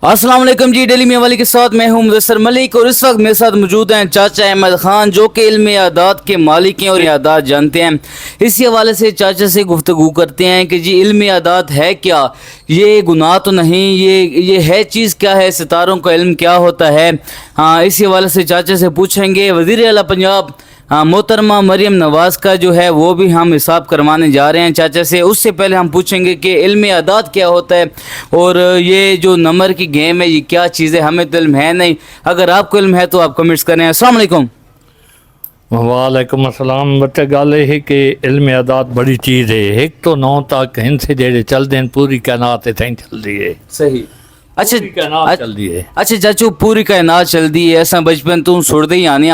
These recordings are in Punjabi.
السلام علیکم جی، ڈیلی میاں والی کے ساتھ میں ہوں مدثر ملک اور اس وقت میرے ساتھ موجود ہیں چاچا احمد خان جو کہ علم اعداد کے مالک ہیں اور اعداد جانتے ہیں۔ اسی حوالے سے چاچا سے گفتگو کرتے ہیں کہ جی علم اعداد ہے کیا، یہ گناہ تو نہیں، یہ ہے چیز کیا ہے، ستاروں کا علم کیا ہوتا ہے۔ اسی حوالے سے چاچا سے پوچھیں گے۔ وزیر اعلیٰ پنجاب محترمہ مریم نواز کا جو ہے وہ بھی ہم حساب کروانے جا رہے ہیں چاچا سے۔ اس سے پہلے ہم پوچھیں گے کہ علم اعداد کیا ہوتا ہے اور یہ جو نمبر کی گیم ہے یہ کیا چیز ہے، ہمیں تو علم ہے نہیں۔ اگر آپ کو علم ہے تو آپ کمنٹس کریں۔ السلام علیکم۔ وعلیکم السلام۔ بچہ گل یہ ہے کہ علم اعداد بڑی چیز ہے، ایک تو 9 تک ہن سے جڑے چل دیں پوری کائنات اتیں چل دی ہے۔ صحیح۔ اچھا چل دی ہے۔ اچھا چاچو، پوری کائنات چل دی ہے، ایسا بچپن تو سڑتے ہی آنے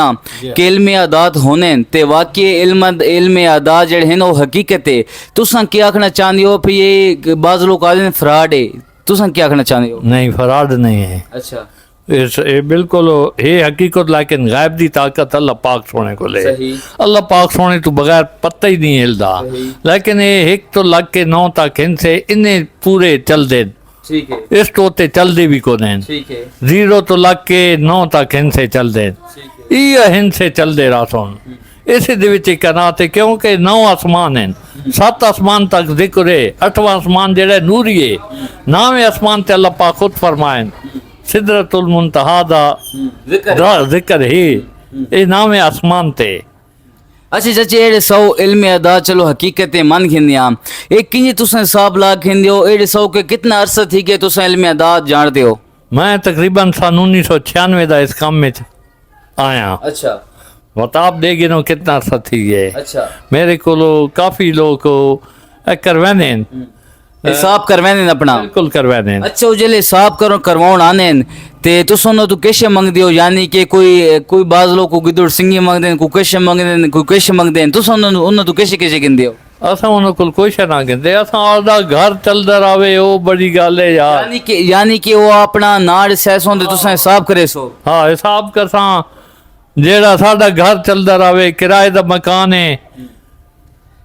کہ علم اعداد ہونے تے واقعی علم اعداد جڑے ہیں وہ حقیقت ہے۔ تساں کیا آکھنا چاہتے ہو؟ پھر یہ بعض لوگ آتے ہیں فراڈ ہے، تساں کیا آکھنا چاہتے ہو؟ نہیں، فراڈ نہیں ہے، اچھا یہ بالکل یہ حقیقت، لیکن غائب دی طاقت اللہ پاک سونے کو لے۔ صحیح۔ اللہ پاک سونے تو بغیر پتہ ہی نہیں ہلدا، لیکن یہ ایک تو لگ کے 9 تک ہن سے انہیں پورے چل دیں، ٹھیک ہے، اس تو تے چل دی بھی کو دیں، ٹھیک ہے، 0 تو لگ کے 9 تک ہن سے چل دیں، یہ ہن سے چل دے راسون۔ اسی دے وچ کائنات ہے، کیونکہ 9 آسمان ہیں، 7 آسمان تک ذکر ہے، 8واں آسمان جڑا نوری ہے، 9ویں آسمان تے اللہ پاک خود فرمائیں سدرۃ المنتہا دا ذکر ہے، یہ 9ویں آسمان تے۔ اچھا چاچی، ایڈے 100 علم اعداد چلو حقیقت من کھندیاں، ایک کنجی تساں حساب لا کھندے ہو ایڈے 100 کے کتنا عرصہ تھی کہ تساں علم اعداد جانتے ہو؟ میں تقریباً سن 1996 دا اس کام میں آیا، اچھا وطاب دے گنو کتنا عرصہ تھی ہے۔ اچھا، میرے کو کافی لوگ کروانے ہیں، حساب کروانے اپنا؟ بالکل کروانے ہیں۔ اچھا، وہ جلے حساب کرواؤن آنے تے تساں تو کیشے منگ دیو، یعنی کہ کوئی بعض لوگ کو گدڑ سنگی منگ دیں، کوئی کیشے منگ دیں، کوئی کیشے منگ دیں، تساں انہاں تو کیشے گندے ہو؟ اساں انہاں کول کوئی شے نہ گندے، اساں آدھا گھر چلدا رہے، وہ بڑی گل ہے یار۔ یعنی کہ وہ اپنا ناڑ سیسوں دے تساں حساب کرے سو؟ ہاں، حساب کرساں جیڑا ساڈا گھر چلدا رہے، کرائے دا مکان ہے۔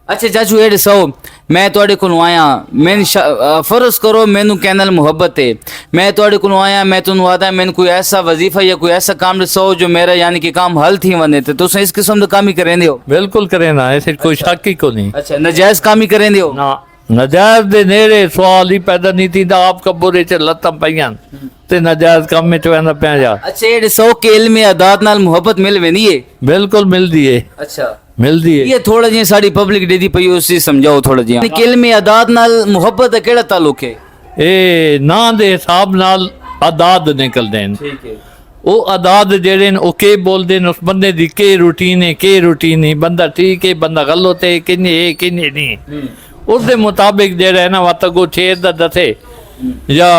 اچھا چاچو، 100 میں تواڈے کولوں آیا، میں فرض کرو مینوں کینل محبت ہے، میں تواڈے کولوں آیا، میں تانوں آدا مینوں کوئی ایسا وظیفہ یا کوئی ایسا کام دسو جو میرا یعنی کہ کام حل تھی ونے تے تساں اس قسم دا کام ہی کریندے ہو؟ بالکل کرے نا، ایسے کوئی شک ہی کو نہیں۔ اچھا، ناجائز کام ہی کریندے ہو؟ نا، نجائز دے نیڑے سوال ہی پیدا نہیں تھی، آپ کبورے چ لتاں پیاں تے نجائز کام میں چویندا پیا جا۔ اچھا، 100 کے علم اعداد نال محبت مل وینی ہے؟ بالکل ملدی ہے، اچھا، ملدی ہے۔ یہ تھوڑا جی ساری پبلک ڈی دی پئی اسی سمجھاؤ تھوڑا جی کہ علم اعداد نال محبت دا کیڑا تعلق ہے؟ اے نا دے حساب نال اعداد نکل دین، ٹھیک ہے، او اعداد جڑے او کے بول دین، اس بندے دی کے روٹین ہے، کے روٹین ہے، بندہ ٹھیک ہے، بندہ غلط ہے، کنے ہے کنے نہیں، اس دے مطابق جڑا ہے نا وقت کو شیر دا دسے یا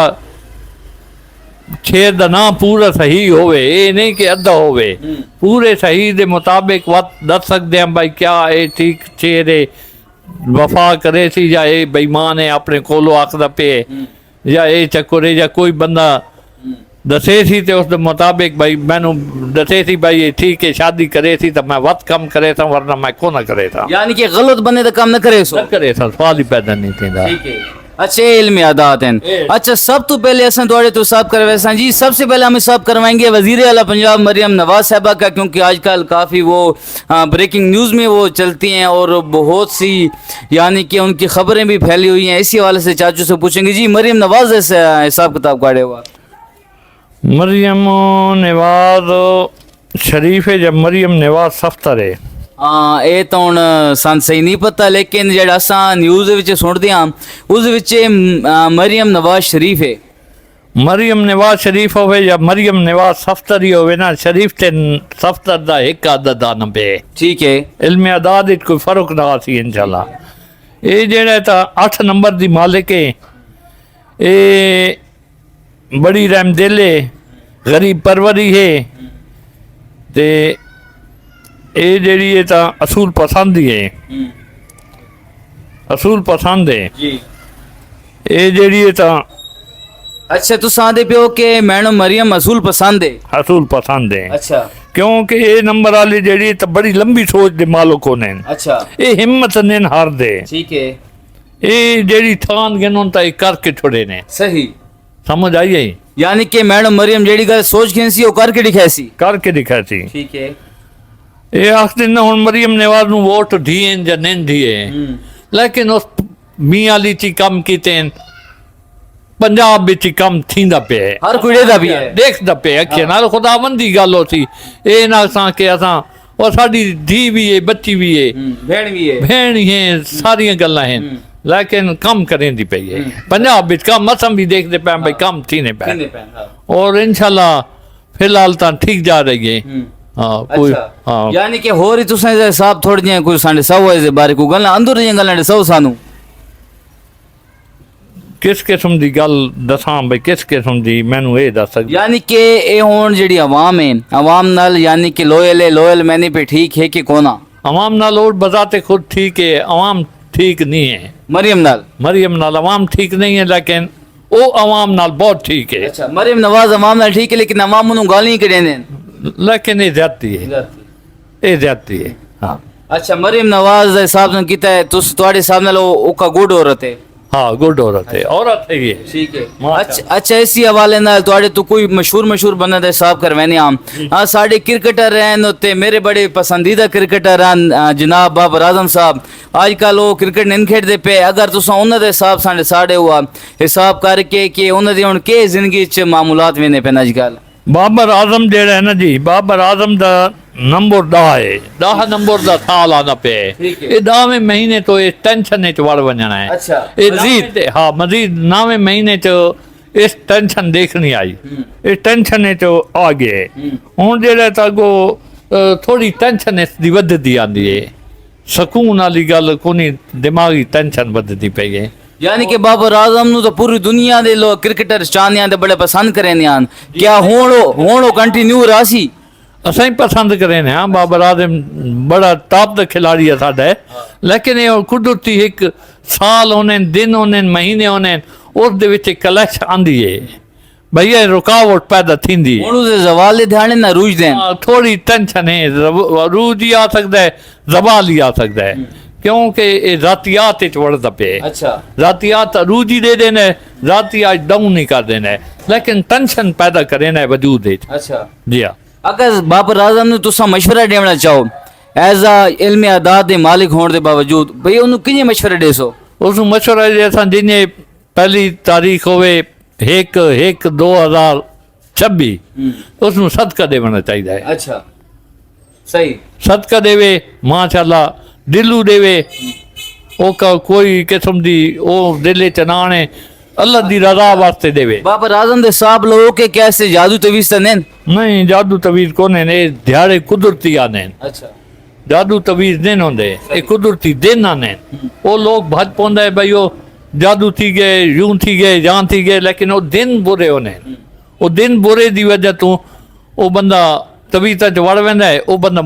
شیر دا نام پورا صحیح ہوئے، اے نہیں کہ ادھا ہوئے، پورے صحیح دے مطابق وقت دس سکتے ہیں بھائی کیا اے ٹھیک شیر ہے، وفا کرے سی یا اے بےمان ہے اپنے کولو آخدا پہ، یا اے چکرے یا کوئی بندہ دسے سی تے اس دے مطابق بھائی مینوں دسے سی بھائی یہ ٹھیک ہے شادی کرے سی تو میں وقت کم کرے تھا ورنہ میں کو نہ کرے تھا، یعنی کہ غلط بندے دا کام نہ کرے سو؟ نہ کرے تھا، سوال ہی پیدا نہیں تھیندا۔ ٹھیک ہے، اچھا علم اعداد ہیں۔ اچھا، سب تو پہلے اساں تواڈے تو حساب کروائیں جی، سب سے پہلے ہم حساب کروائیں گے وزیر اعلیٰ پنجاب مریم نواز صاحبہ کا، کیونکہ آج کل کافی وہ بریکنگ نیوز میں وہ چلتی ہیں اور بہت سی یعنی کہ ان کی خبریں بھی پھیلی ہوئی ہیں۔ اسی حوالے سے چاچو سے پوچھیں گے جی مریم نواز سے حساب کتاب کاڑے ہوا؟ مریم نواز شریف ہے جب مریم نواز صفتر ہے؟ ہاں، یہ تو ہوں سن صحیح نہیں پتا، لیکن جڑا اساں نیوز سنتے ہیں اس مریم نواز شریف ہے۔ مریم نواز شریف ہوئے یا مریم نواز صفتر ہی ہوئے نا، شریف تے صفتر دا ایک عدد آنا پہ، ٹھیک ہے، علم اعداد کوئی فرق نہ آسی انشاءاللہ۔ یہ جڑا تا 8 نمبر دی مالک ہے، یہ بڑی رحم دل ہے، غریب پروری ہے، تے اے جڑی ہے تا اصول پسند ہی ہے، اصول پسند ہے، اے جڑی ہے تا اچھا تساں آندے پیو کہ میڈم مریم اصول پسند ہے؟ اصول پسند ہے، اچھا، کیونکہ یہ نمبر والے جڑی تا بڑی لمبی سوچ دے مالک ہونے، اچھا، یہ ہمت نہیں ہار دے، ٹھیک ہے، یہ جڑی تھان گنوں تا کر کے چھوڑے نے، صحیح، سمجھ آئی ہے؟ یعنی کہ میڈم مریم جیڑی گل سوچ کے سی وہ کر کے دکھائی سی. کر کے دکھائی سی. ٹھیک ہے. یہ آخر نہ ہوں مریم نواز نو ووٹ دیے یا نہیں دیے لیکن اس میاں علی چی کم کیتے ہیں پنجاب بچ کم تھیندا پیا ہے. ہر کوئی دا بھی ہے. دیکھدا پیا اکھے نال خداوندی گل ہوسی. اے نہ اساں کہ اساں اور ساڈی دھی بھی ہے بچی بھی ہے بہن بھی ہے بہن ہیں ساری گلاں ہیں لیکن کم کریں دی پئی ہے. پنجاب وچ کم اساں بھی دیکھدے پیا بھئی کم تھینے پیا اور انشاءاللہ فی الحال تا ٹھیک جا رہی ہے. ہاں کوئی ہاں یعنی کہ ہو رہی تساں دے حساب تھوڑی جیاں کوئی ساڈے سو دے بارے کو گلاں اندر جیاں گلاں دے سو سانو کس قسم دی گل دساں بھئی کس قسم دی مینوں اے دس سکدی. یعنی کہ اے ہون جڑی عوام ہے عوام نال یعنی کہ لوئل میں نے پہ ٹھیک ہے کہ کونا عوام نال اور بذات خود ٹھیک ہے عوام ٹھیک نہیں ہے. مریم نال عوام ٹھیک نہیں ہے لیکن او عوام نال بہت ٹھیک ہے. اچھا مریم نواز عوام نال ٹھیک ہے لیکن عوام انہوں گالیاں کڈیں دین لیکن یہ زیادتی ہے یہ زیادتی ہے. ہاں اچھا مریم نواز دے حساب نال کیتا ہے تس تواڈے حساب نال او کا گڈ عورت ہے. ہاں گڈ عورت ہے عورت ہے یہ. ٹھیک ہے. اچھا اسی حوالے نال تواڈے تو کوئی مشہور بندہ دے حساب کروینے عام ہاں ساڈے کرکٹر رہن تے میرے بڑے پسندیدہ کرکٹر ہیں جناب بابر اعظم صاحب آج کل وہ کرکٹ نہیں کھیڈتے پے. اگر تساں انہاں دے حساب ساڈے ہوا حساب کر کے کہ انہاں دی ہن کے زندگی چ معمولات وینے پے اج کل بابر اعظم جڑا ہے نا جی بابر اعظم دا نمبر 10 ہے 10 نمبر دا سال آنا پہ یہ 10ویں مہینے تو اس ٹینشن وچ وڑ ونجنا ہے. مزید ہاں مزید 9ویں مہینے چ اس ٹینشن دیکھنی آئی اس ٹینشن وچ آ گئے. ہن جڑا تاگو تھوڑی ٹینشن اس دی وددی آندی ہے سکون والی گل کونی دماغی ٹینشن وددی پئی ہے. یعنی کہ بابر اعظم نو تو پوری دنیا دے لوگ کرکٹر چاہندے تے بڑے پسند کریں ہن کیا ہون کنٹینیو راسی اساں ہی پسند کریں ہاں. بابر اعظم بڑا ٹاپ دا کھلاڑی ہے ساڈا لیکن یہ قدرتی ایک سال ہونے دن ہونے مہینے ہونے اس دے وچ کلش آندی ہے بھئی یہ رکاوٹ پیدا تھیندی ہے. انہوں دے زوال دے دھیانے نہ روج دین تھوڑی ٹینشن ہے روج ہی آ سکتا ہے زوال ہی آ سکتا ہے کیونکہ یہ ذاتیات وڑتا پہ. اچھا ذاتیات عروج ہی دے دینا ہے ذاتیات ڈاؤن نہیں کر دینا ہے لیکن ٹینشن پیدا کرنا ہے وجود ہے. اچھا جی ہاں اگر بابر اعظم نے تساں مشورہ دینا چاہو ایز اے علم اعداد دے مالک ہونے دے باوجود بھئی انہوں کنجے مشورہ دے سو اس مشورہ جیسا جن پہلی تاریخ ہوئے 1/1/2026 اس میں صدقہ دینا چاہیے. اچھا صحیح صدقہ دے ماشاءاللہ دلو دے او کا کوئی قسم دی او دلے چنانے اللہ دی رضا واسطے دے. بابر اعظم دے صاحب لوگوں کے کیسے جادو تویز تے نہیں جادو تویز کونے نے دیہڑے قدرتی آنے. اچھا جادو تویز نہیں ہوندے یہ قدرتی دن آنے. وہ لوگ بھج پوندا ہے بھئی وہ جادو تھی گئے یوں تھی گئے جان تھی گئے لیکن وہ دن برے ہونے وہ دن برے دی وجہ تو وہ بندہ تویز تے وڑ ویندا ہے وہ بندہ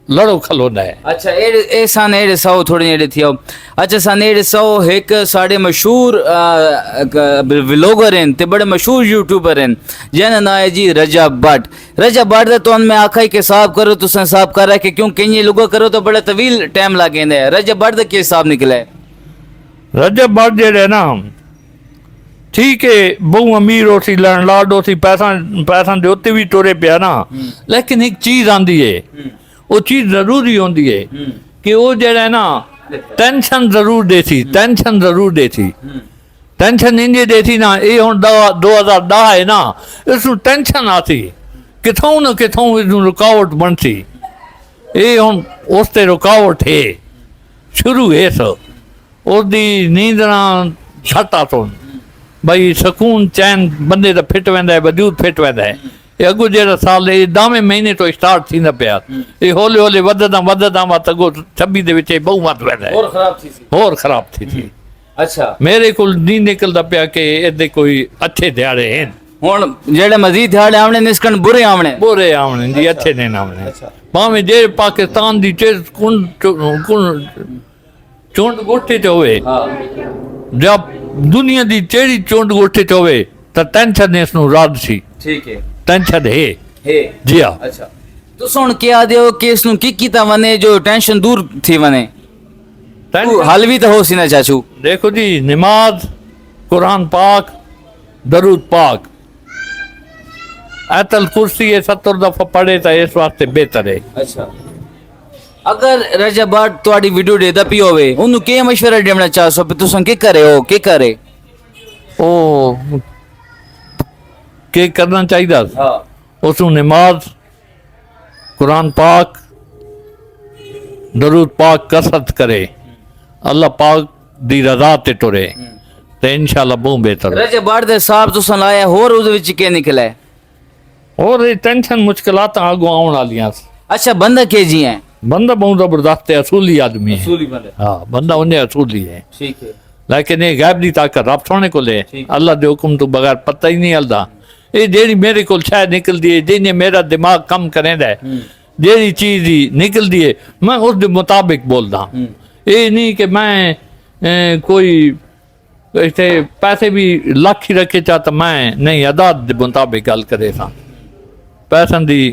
لڑو کھلوندا ہے. اچھا اے سان ایڑے سو تھوڑی ایڑے تھیو. اچھا سان ایڑے سو ایک ساڈے مشہور ولاگر ہیں تے بڑے مشہور یوٹیوبر ہیں جنہاں نام ہے جی رجب بٹ دے تو میں آکھا کہ حساب کرو تساں حساب کر رہا کہ کیوں کہیں لوگا کرو تو بڑا طویل ٹائم لگیندا ہے. رجب بٹ دا کی حساب نکلا ہے. رجب بٹ جڑے نا ٹھیک ہے بہو امیر ہو سی لینڈ لارڈ ہو سی پیسہ دے اوتے بھی ٹورے پیا نا لیکن ایک چیز آندی ہے وہ چیز ضروری ہوندی ہے کہ وہ جڑا ہے نا ٹینشن ضرور دے سی ٹینشن انجے دے سی نا یہ ہوں 2010 ہے نا اس میں ٹینشن آتی کتھوں نہ کتھوں اس میں رکاوٹ بن سی. یہ ہوں اس تے رکاوٹ ہے شروع ہے سو اس دی نیند نہ چھٹ آتوں بھئی سکون چین بندے دا پھٹ ویندا ہے وجود پھٹ ویندا ہے. یہ اگو جیڑا سال ہے 10ویں مہینے تو سٹارٹ تھیندا پیا یہ ہولے ہولے وددا وا تگو 26 دے وچ بہو مت ویندا ہے اور خراب تھی. اچھا میرے کول نہیں نکلدا پیا کہ ادے کوئی اچھے دیہڑے ہیں ہن جڑے مزید دیہڑے آونے نسکن برے آونے جی اچھے نہیں آونے باویں جے پاکستان دی چیز کن چونٹ گوٹھے تے ہوئے جب دنیا دی چیڑی چونٹ گوٹھے تے ہوئے تا ٹینشن اس نو راد سی. ٹھیک ہے ٹینشن ہے جی ہاں. اچھا تو سن کیا دیو کہ اس نو کی کیتا ونے جو ٹینشن دور تھی ونے حل بھی تو ہو سی نا چاچو. دیکھو جی نماز قرآن پاک درود پاک ایتل کرسی 70 دفعہ پڑھے تو اس واسطے بہتر ہے. اچھا اگر رجا بٹ تہاڈی ویڈیو دیکھدا پی ہوے اونوں کی مشورہ دینا چاہ سو پہ تساں کی کرے ہو کی کرے او کہ کرنا چاہیے ہاں اس نماز قرآن پاک درود پاک کثرت کرے اللہ پاک دی رضا تے ٹرے تو انشاءاللہ بہت بہتر. رجا بٹ دے صاحب تساں لایا ہور اس وچ کی نکلا ہے اور یہ ٹینشن مشکلات آگوں آن والیاں. اچھا بندہ کی جی ہیں بندہ بہت زبردست ہے اصولی آدمی ہے. اصولی بندے ہاں بندہ انہیں اصولی ہے ٹھیک ہے لیکن یہ غیب دی طاقت رب سونے کو لے اللہ دے حکم تو بغیر پتہ ہی نہیں ہلدا. یہ جیڑی میرے کو شاید نکل دی ہے جنہیں میرا دماغ کم کریں دے جیڑی چیز ہی نکل دی ہے میں اس دے مطابق بول دا. یہ نہیں کہ میں کوئی ایسے پیسے بھی لاکھ ہی رکھے چاہتا میں نہیں عداد دے مطابق گل کرے سا پیسن دی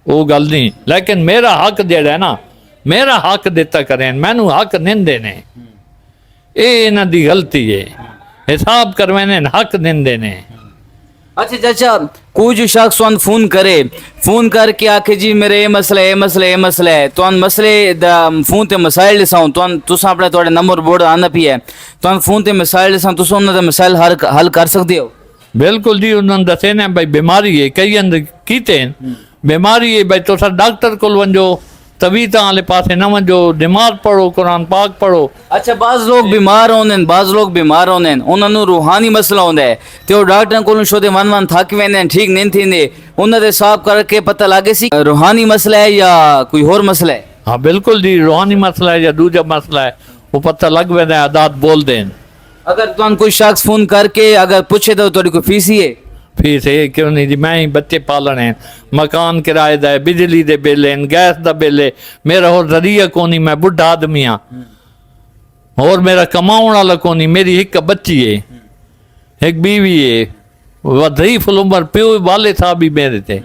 وہ گل نہیں لیکن میرا حق جیڑا ہے نا میرا حق دیتا کریں میں نو حق نہیں دینے یہ انہاں دی غلطی ہے حساب کروینے حق نہیں دینے. اچھا چاچا کوئی جو شخص تون فون کرے فون کر کے آکھے جی میرے یہ مسئلہ ہے تون مسئلے دا فون تے مسائل لساؤں تساں اپنے تھوڑے نمبر بورڈ آنا پی ہے تون فون تے مسائل لساؤں تساں انہاں دے مسائل حل کر سکتے ہو. بالکل جی انہوں نے دسے نا بھائی بیماری ہے کئی اندر کیتے ہیں بیماری ہے بھائی تو سر ڈاکٹر کو ونجو طبیعتاں والے پاسے نہ ونجو نماز پڑھو قرآن پاک پڑھو. اچھا بعض لوگ بیمار ہوندے بعض لوگ بیمار ہوندے انہاں نوں روحانی مسئلہ ہوندا ہے تے او ڈاکٹراں کولوں شودے ون تھک ویندے ٹھیک نہیں تھیندے انہاں دے حساب کر کے پتہ لگے سی روحانی مسئلہ ہے یا کوئی اور مسئلہ ہے. ہاں بالکل جی روحانی مسئلہ ہے یا دوجا مسئلہ ہے وہ پتہ لگ ویندے عادات بول دیں. اگر تون کوئی شخص فون کر کے اگر پوچھے تو تہاڈی کوئی فیس ہی ہے فیس ہے کیوں نہیں جی میں ہی بچے پالنے ہیں مکان کرائے دا ہے بجلی دے بل ہیں گیس دا بل ہے میرا اور ذریعہ کونی میں بڈھا آدمی ہاں اور میرا کماؤن والا کونی میری ایک بچی ہے ایک بیوی ہے وہ ضعیف العمر پیو والے صاحب بھی میرے تھے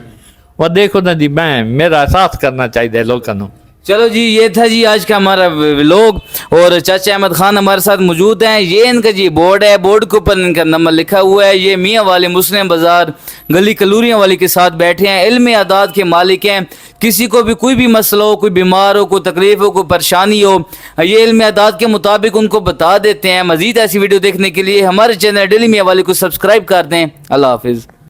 وہ دیکھو نا جی میں میرا احساس کرنا چاہیے لوگوں کو. چلو جی یہ تھا جی آج کا ہمارا ولاگ اور چاچا احمد خان ہمارے ساتھ موجود ہیں. یہ ان کا جی بورڈ ہے بورڈ کے اوپر ان کا نمبر لکھا ہوا ہے. یہ میاں والے مسلم بازار گلی کلوریاں والی کے ساتھ بیٹھے ہیں علم اعداد کے مالک ہیں. کسی کو بھی کوئی بھی مسئلہ ہو کوئی بیمار ہو کوئی تکلیف ہو کوئی پریشانی ہو یہ علم اعداد کے مطابق ان کو بتا دیتے ہیں. مزید ایسی ویڈیو دیکھنے کے لیے ہمارے چینل ڈیلی میاں والے کو سبسکرائب کر دیں. اللہ حافظ.